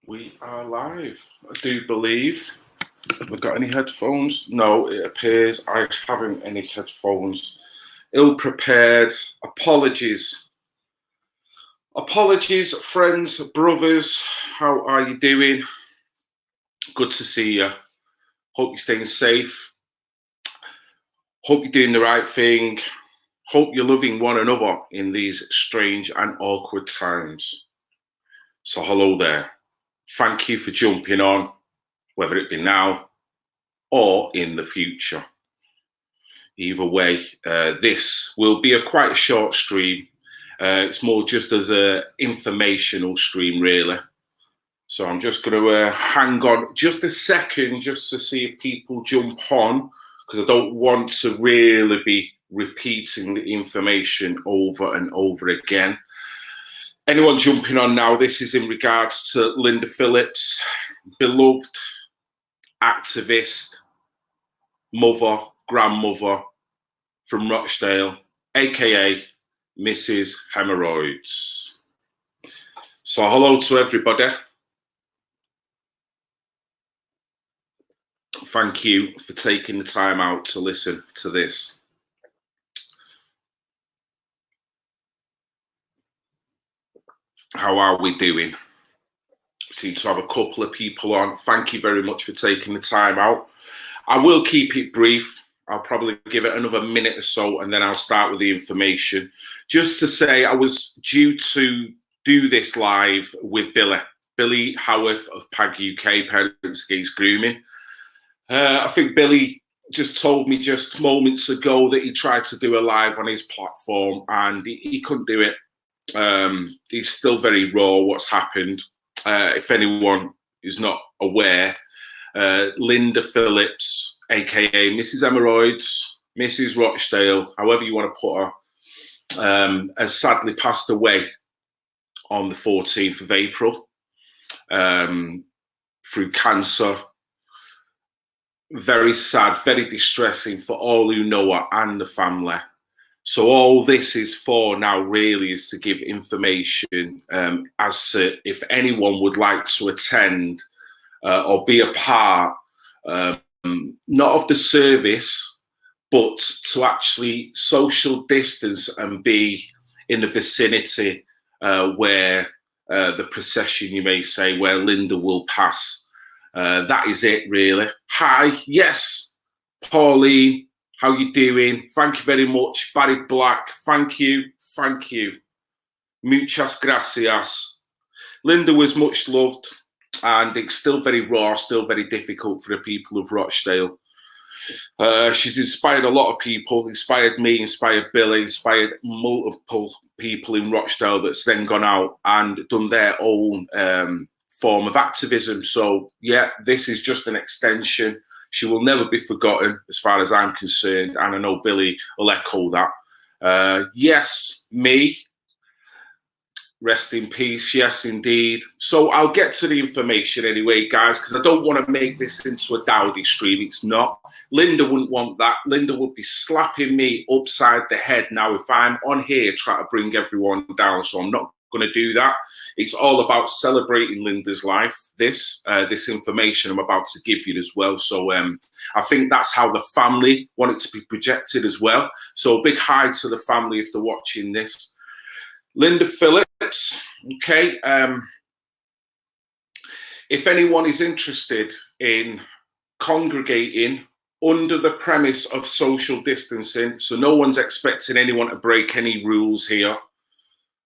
We are live, I do believe. Have we got any headphones? No, it appears I haven't any headphones. Ill prepared. Apologies. Apologies, friends, brothers. How are you doing? Good to see you. Hope you're staying safe. Hope you're doing the right thing. Hope you're loving one another in these strange and awkward times. So, hello there. Thank you for jumping on, whether it be now or in the future. Either way, this will be quite a short stream. It's more just as an informational stream, really. So I'm just going to hang on just a second just to see if people jump on, because I don't want to really be repeating the information over and over again. Anyone jumping on now, this is in regards to Linda Phillps, beloved activist, mother, grandmother from Rochdale, aka Mrs. Hemorrhoids. So hello to everybody. Thank you for taking the time out to listen to this. How are we doing? Seem to have a couple of people on. Thank you very much for taking the time out. I will keep it brief. I'll probably give it another minute or so, and then I'll start with the information. Just to say, I was due to do this live with Billy Howarth of PAG UK, Parents Against Grooming. I think Billy just told me just moments ago that he tried to do a live on his platform and he couldn't do it. He's still very raw what's happened. If anyone is not aware, Linda Phillps, aka Mrs. Hemorrhoids, Mrs. Rochdale, however you want to put her, has sadly passed away on the 14th of April through cancer. Very sad, very distressing for all who know her and the family. So all this is for now really is to give information as to if anyone would like to attend or be a part, not of the service, but to actually social distance and be in the vicinity where the procession, you may say, where Linda will pass. That is it, really. Hi, yes, Pauline, how you doing? Thank you very much. Barry Black, thank you. Muchas gracias. Linda was much loved, and it's still very raw, still very difficult for the people of Rochdale. She's inspired a lot of people, inspired me, inspired Billy, inspired multiple people in Rochdale that's then gone out and done their own form of activism. So yeah, this is just an extension. She will never be forgotten as far as I'm concerned, and I know Billy will echo that. Yes, me. Rest in peace. Yes, indeed. So I'll get to the information anyway, guys, because I don't want to make this into a dowdy stream. It's not. Linda wouldn't want that. Linda would be slapping me upside the head now if I'm on here trying to bring everyone down. So I'm not going to do that. It's all about celebrating Linda's life. This information I'm about to give you as well. So I think that's how the family want it to be projected as well. So big hi to the family if they're watching this. Linda Phillps, okay. If anyone is interested in congregating under the premise of social distancing, so no one's expecting anyone to break any rules here,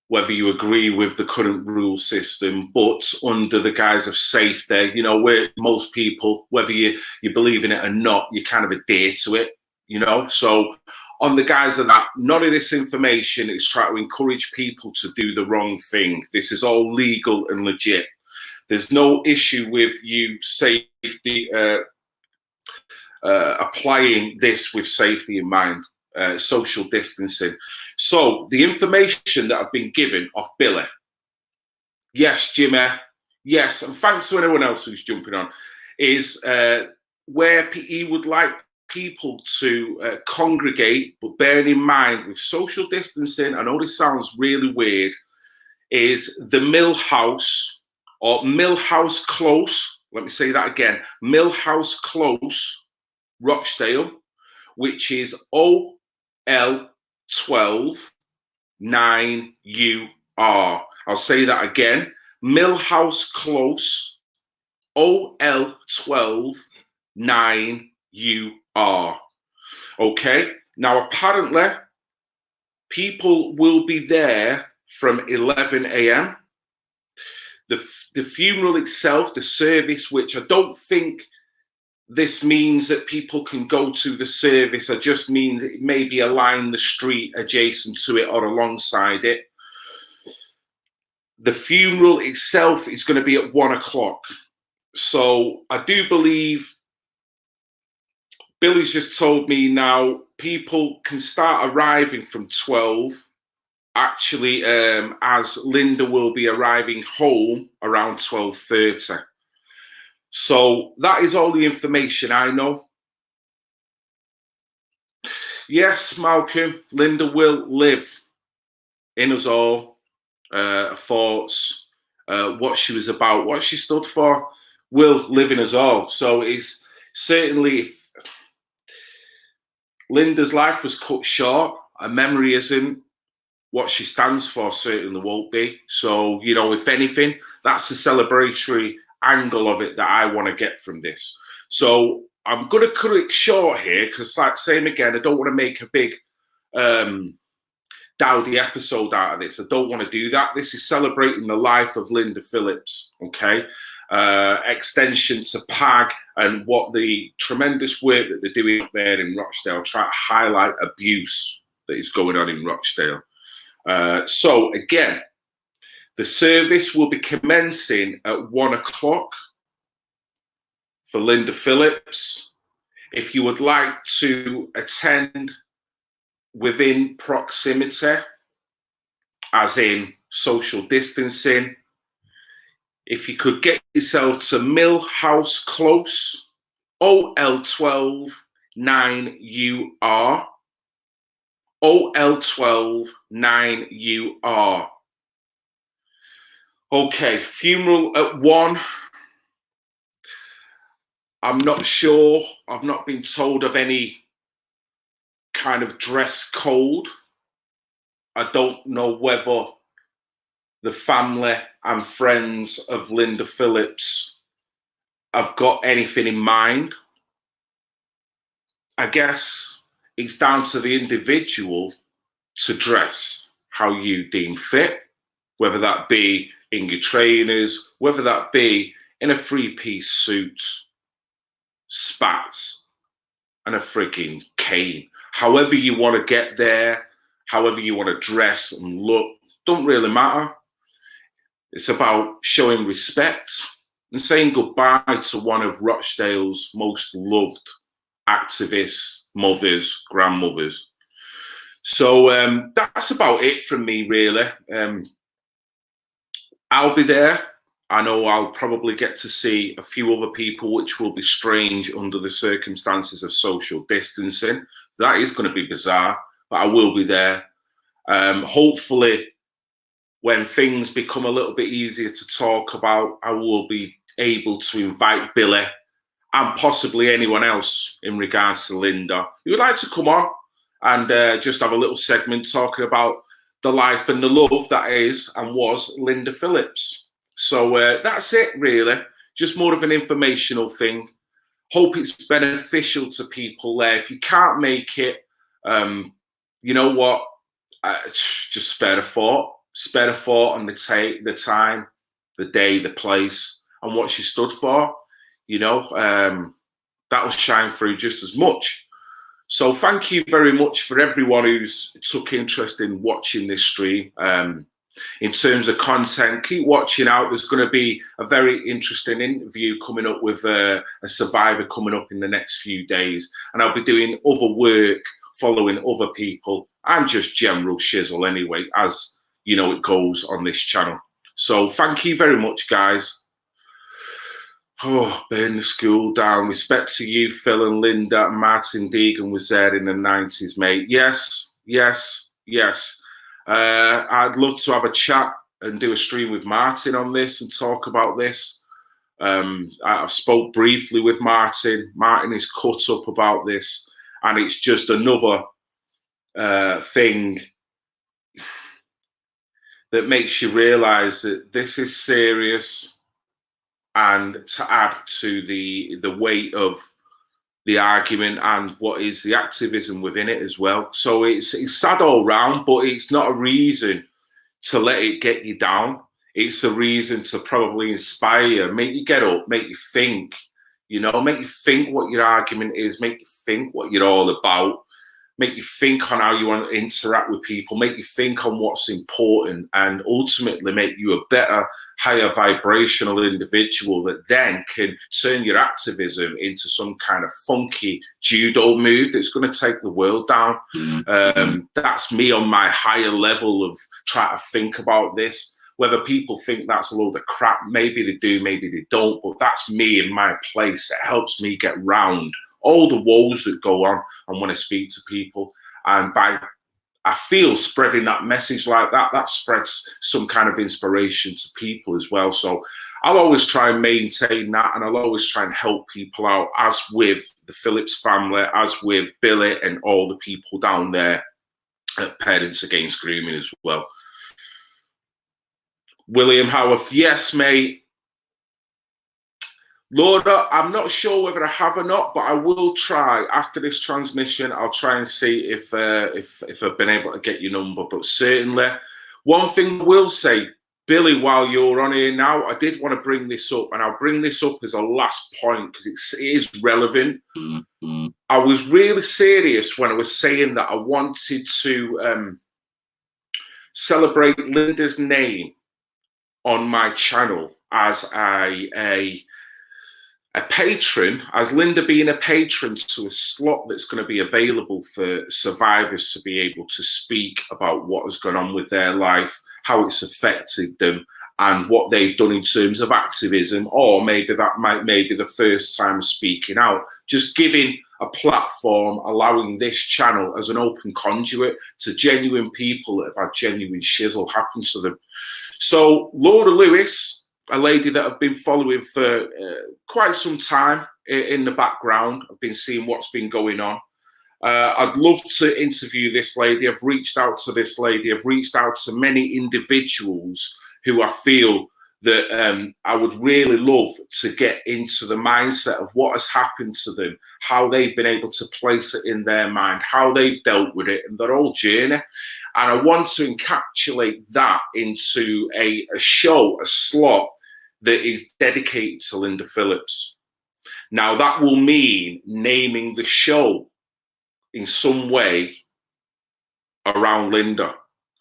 whether you agree with the current rule system, but under the guise of safety, you know, where most people, whether you believe in it or not, you kind of adhere to it, you know. So on the guise of that, none of this information is trying to encourage people to do the wrong thing. This is all legal and legit. There's no issue with you safety, applying this with safety in mind, social distancing. So the information that I've been given off Billy, yes, Jimmy, yes, and thanks to anyone else who's jumping on, is where he would like people to congregate, but bearing in mind with social distancing, I know this sounds really weird, is the Mill House or Millhouse Close. Let me say that again. Millhouse Close, Rochdale, which is OL12 9UR. I'll say that again. Millhouse Close, OL12 9UR. Okay. Now, apparently, people will be there from 11 a.m. The funeral itself, the service, which I don't think this means that people can go to the service. It just means it maybe align the street adjacent to it or alongside it. The funeral itself is going to be at 1 o'clock. So I do believe Billy's just told me now people can start arriving from 12. Actually, as Linda will be arriving home around 12:30. So that is all the information I know. Yes, Malcolm, Linda will live in us all. Thoughts, what she was about, what she stood for, will live in us all. So it's certainly, if Linda's life was cut short, her memory isn't, what she stands for certainly won't be. So, you know, if anything, that's the celebratory angle of it that I want to get from this. So I'm going to cut it short here because, like same again, I don't want to make a big dowdy episode out of this. I don't want to do that. This is celebrating the life of Linda Phillps, okay? Extension to PAG and what the tremendous work that they're doing up there in Rochdale, try to highlight abuse that is going on in Rochdale. So again, the service will be commencing at 1 o'clock for Linda Phillps. If you would like to attend within proximity, as in social distancing, if you could get yourself to Millhouse Close, OL12 9UR, OL12 9UR. Okay, funeral at 1. I'm not sure. I've not been told of any kind of dress code. I don't know whether the family and friends of Linda Phillps have got anything in mind. I guess it's down to the individual to dress how you deem fit, whether that be in your trainers, whether that be in a 3-piece suit, spats, and a freaking cane. However you want to get there, however you want to dress and look, don't really matter. It's about showing respect and saying goodbye to one of Rochdale's most loved activists, mothers, grandmothers. So that's about it from me, really. I'll be there. I know I'll probably get to see a few other people, which will be strange under the circumstances of social distancing. That is going to be bizarre, but I will be there. Hopefully, when things become a little bit easier to talk about, I will be able to invite Billy and possibly anyone else in regards to Linda who would like to come on and just have a little segment talking about the life and the love that is and was Linda Phillps. So that's it, really. Just more of an informational thing. Hope it's beneficial to people there. If you can't make it, you know what? Just spare a thought. Spare a thought on the time, the day, the place, and what she stood for. You know, that'll shine through just as much. So thank you very much for everyone who's took interest in watching this stream. In terms of content, keep watching out. There's going to be a very interesting interview coming up with a survivor coming up in the next few days. And I'll be doing other work, following other people, and just general shizzle anyway, as you know it goes on this channel. So thank you very much, guys. Oh, burn the school down. Respect to you, Phil and Linda. Martin Deegan was there in the 90s, mate. Yes, yes, yes. I'd love to have a chat and do a stream with Martin on this and talk about this. I've spoke briefly with Martin. Martin is cut up about this, and it's just another thing that makes you realise that this is serious, and to add to the weight of the argument and what is the activism within it as well. So it's sad all round, but it's not a reason to let it get you down. It's a reason to probably inspire you, make you get up, make you think, you know, make you think what your argument is, make you think what you're all about, make you think on how you want to interact with people, make you think on what's important, and ultimately make you a better, higher vibrational individual that then can turn your activism into some kind of funky judo move that's going to take the world down. That's me on my higher level of trying to think about this. Whether people think that's a load of crap, maybe they do, maybe they don't, but that's me in my place. It helps me get round all the woes that go on and want to speak to people. And I feel spreading that message like that, that spreads some kind of inspiration to people as well. So I'll always try and maintain that, and I'll always try and help people out, as with the Phillips family, as with Billy and all the people down there at Parents Against Grooming as well. William Howarth, yes, mate. Laura, I'm not sure whether I have or not, but I will try after this transmission. I'll try and see if I've been able to get your number. But certainly, one thing I will say, Billy, while you're on here now, I did want to bring this up, and I'll bring this up as a last point because it is relevant. I was really serious when I was saying that I wanted to celebrate Linda's name on my channel as a patron, as Linda being a patron to a slot that's going to be available for survivors to be able to speak about what has gone on with their life, how it's affected them, and what they've done in terms of activism, or maybe that might be the first time speaking out. Just giving a platform, allowing this channel as an open conduit to genuine people that have had genuine shizzle happen to them. So Laura Lewis, a lady that I've been following for quite some time in the background, I've been seeing what's been going on. I'd love to interview this lady. I've reached out to this lady. I've reached out to many individuals who I feel that I would really love to get into the mindset of what has happened to them, how they've been able to place it in their mind, how they've dealt with it, and their whole journey. And I want to encapsulate that into a show, a slot that is dedicated to Linda Phillps. Now, that will mean naming the show in some way around Linda.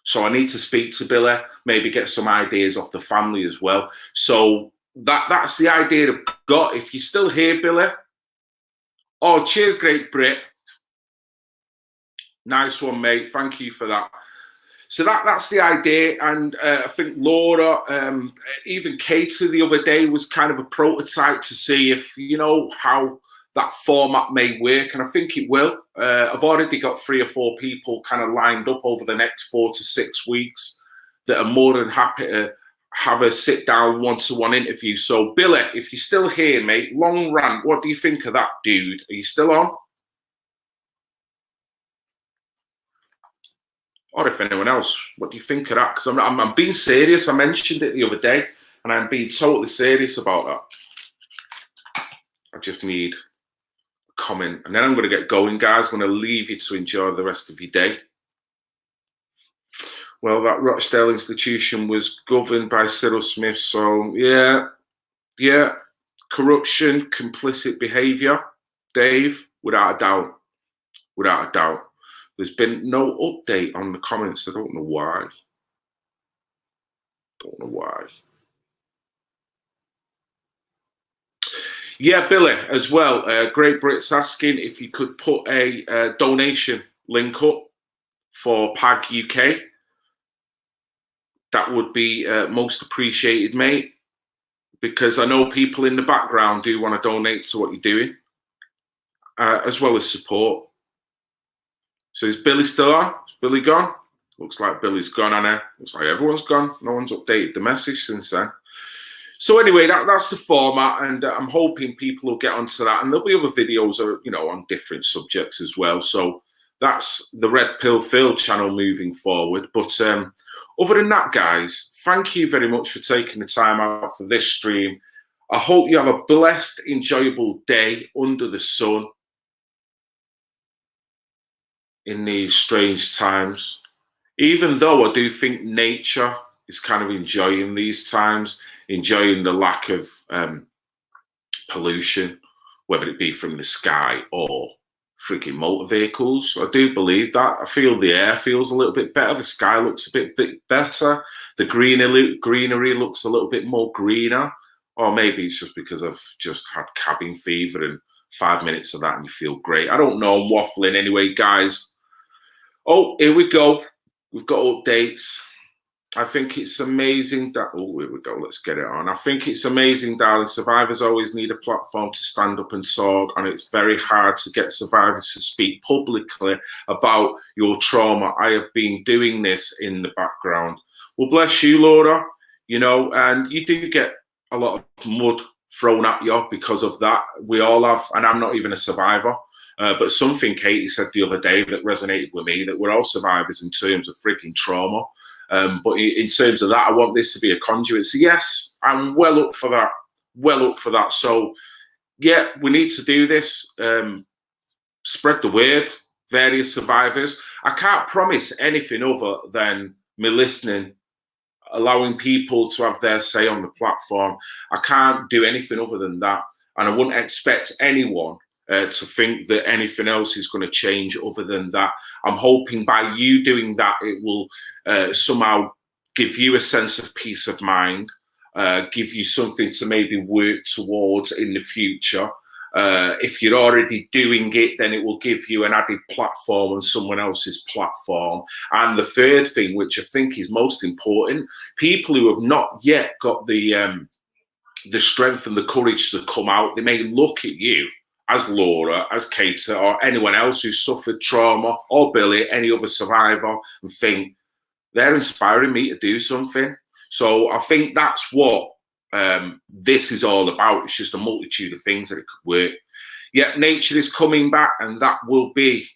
So I need to speak to Billy, maybe get some ideas off the family as well. So that's the idea I've got. If you're still here, Billy. Oh, cheers, Great Brit. Nice one, mate. Thank you for that. So that's the idea. And I think Laura, even Katie the other day was kind of a prototype to see if, you know, how that format may work. And I think it will. I've already got 3 or 4 people kind of lined up over the next 4 to 6 weeks that are more than happy to have a sit down one-to-one interview. So Billy, if you're still here, mate, long rant, what do you think of that, dude? Are you still on? Or if anyone else, what do you think of that? Because I'm being serious. I mentioned it the other day, and I'm being totally serious about that. I just need a comment, and then I'm going to get going, guys. I'm going to leave you to enjoy the rest of your day. Well, that Rochdale institution was governed by Cyril Smith, so yeah, corruption, complicit behaviour, Dave, without a doubt, without a doubt. There's been no update on the comments. I don't know why. Don't know why. Yeah, Billy, as well. Great Brits asking if you could put a donation link up for PAG UK. That would be most appreciated, mate, because I know people in the background do want to donate to what you're doing, as well as support. So is Billy still on? Is Billy gone? Looks like Billy's gone, Anna. Looks like everyone's gone. No one's updated the message since then. So anyway, that's the format, and I'm hoping people will get onto that. And there'll be other videos, on different subjects as well. So that's the Red Pill Phil channel moving forward. But other than that, guys, thank you very much for taking the time out for this stream. I hope you have a blessed, enjoyable day under the sun in these strange times. Even though I do think nature is kind of enjoying these times, enjoying the lack of pollution, whether it be from the sky or freaking motor vehicles. I do believe that. I feel the air feels a little bit better. The sky looks a bit better. The greenery looks a little bit more greener. Or maybe it's just because I've just had cabin fever and 5 minutes of that and you feel great. I don't know. I'm waffling anyway, guys. Oh, here we go. We've got updates. I think it's amazing that, oh, here we go, let's get it on. I think it's amazing, darling. Survivors always need a platform to stand up and talk, and it's very hard to get survivors to speak publicly about your trauma. I have been doing this in the background. Well, bless you, Laura, and you do get a lot of mud thrown at you because of that. We all have, and I'm not even a survivor. But something Katie said the other day that resonated with me, that we're all survivors in terms of freaking trauma. But in terms of that, I want this to be a conduit. So yes, I'm well up for that. Well up for that. So yeah, we need to do this. Spread the word, various survivors. I can't promise anything other than me listening, allowing people to have their say on the platform. I can't do anything other than that. And I wouldn't expect anyone to think that anything else is going to change other than that. I'm hoping by you doing that, it will somehow give you a sense of peace of mind, give you something to maybe work towards in the future. If you're already doing it, then it will give you an added platform on someone else's platform. And the third thing, which I think is most important, people who have not yet got the strength and the courage to come out, they may look at you as Laura, as Katie, or anyone else who suffered trauma, or Billy, any other survivor, and think they're inspiring me to do something. So I think that's what this is all about. It's just a multitude of things that it could work. Yet nature is coming back, and that will be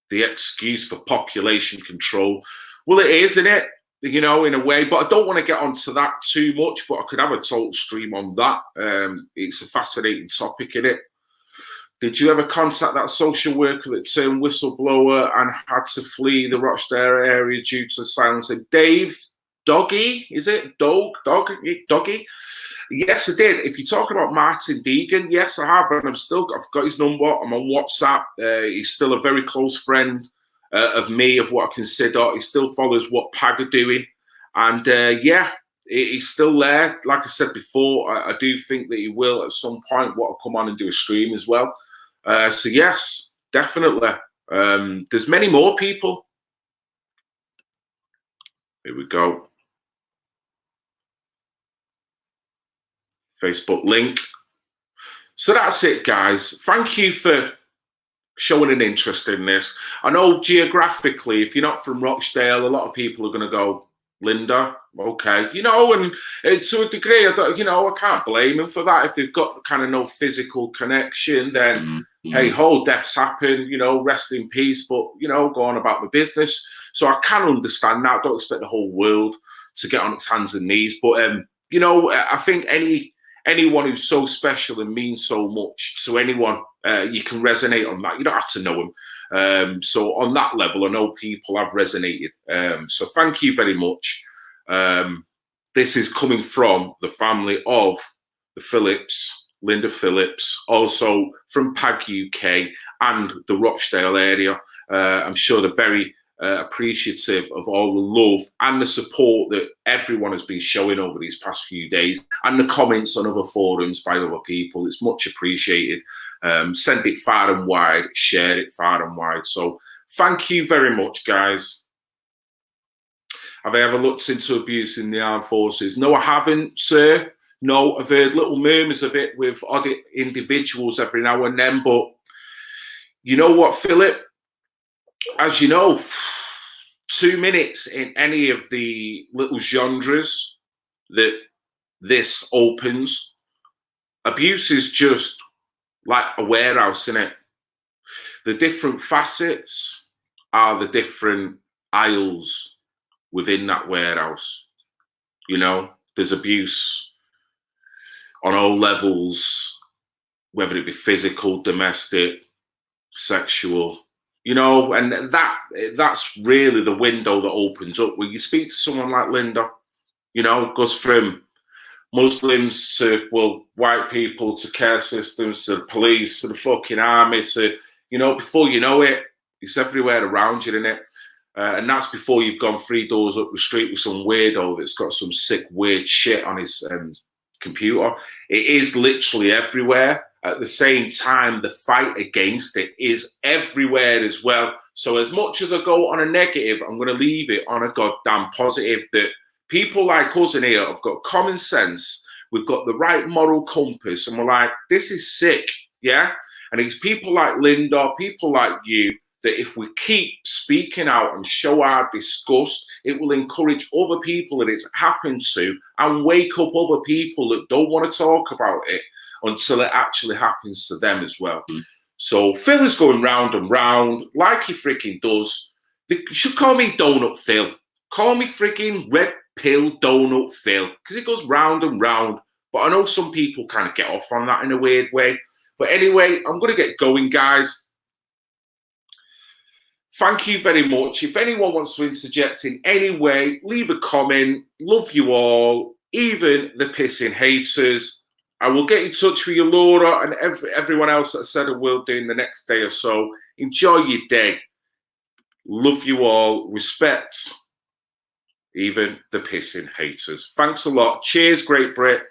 the excuse for population control. Well, it is, isn't it? In a way, but I don't want to get onto that too much, but I could have a total stream on that. It's a fascinating topic, isn't it? Did you ever contact that social worker that turned whistleblower and had to flee the Rochdale area due to silence? Dave Doggy, is it? Doggy? Yes, I did. If you're talking about Martin Deegan, yes, I have. And I've got his number. I'm on WhatsApp. He's still a very close friend of me, of what I consider. He still follows what PAG are doing. And yeah, he's still there. Like I said before, I do think that he will at some point want to come on and do a stream as well. So yes, definitely. There's many more people. Here we go. Facebook link. So that's it, guys. Thank you for showing an interest in this. I know geographically, if you're not from Rochdale, a lot of people are going to go, Linda, okay, and to a degree, I can't blame them for that. If they've got kind of no physical connection, then hey ho, deaths happen, rest in peace, but go on about my business. So I can understand that. Don't expect the whole world to get on its hands and knees, but I think anyone who's so special and means so much to anyone, you can resonate on that. You don't have to know them. So on that level, I know people have resonated. So thank you very much. This is coming from the family of the Phillips, Linda Phillps, also from PAG UK and the Rochdale area. I'm sure they're very appreciative of all the love and the support that everyone has been showing over these past few days, and the comments on other forums by other people. It's much appreciated. Send it far and wide, share it far and wide. So thank you very much, guys. Have I ever looked into abuse in the armed forces? No, I haven't, sir. No, I've heard little murmurs of it with odd individuals every now and then, but you know what, Philip? As you know, 2 minutes in any of the little genres that this opens, abuse is just like a warehouse, isn't it? The different facets are the different aisles within that warehouse. You know, there's abuse on all levels, whether it be physical, domestic, sexual, you know, and that's really the window that opens up. When you speak to someone like Linda, you know, it goes from Muslims to, well, white people to care systems to the police to the fucking army to, you know, before you know it, it's everywhere around you, isn't it? And that's before you've gone 3 doors up the street with some weirdo that's got some sick, weird shit on his computer. It is literally everywhere. At the same time, the fight against it is everywhere as well. So as much as I go on a negative, I'm going to leave it on a goddamn positive, that people like us in here have got common sense. We've got the right moral compass, and we're like, this is sick, yeah? And it's people like Linda, people like you, that if we keep speaking out and show our disgust, it will encourage other people that it's happened to and wake up other people that don't want to talk about it until it actually happens to them as well. So Phil is going round and round like he freaking does. They should call me Donut Phil. Call me freaking Red Pill Donut Phil, because it goes round and round. But I know some people kind of get off on that in a weird way. But anyway, I'm going to get going, guys. Thank you very much. If anyone wants to interject in any way, leave a comment. Love you all, even the pissing haters. I will get in touch with you, Laura, and everyone else that I said I will do in the next day or so. Enjoy your day. Love you all. Respect, even the pissing haters. Thanks a lot. Cheers, Great Brit.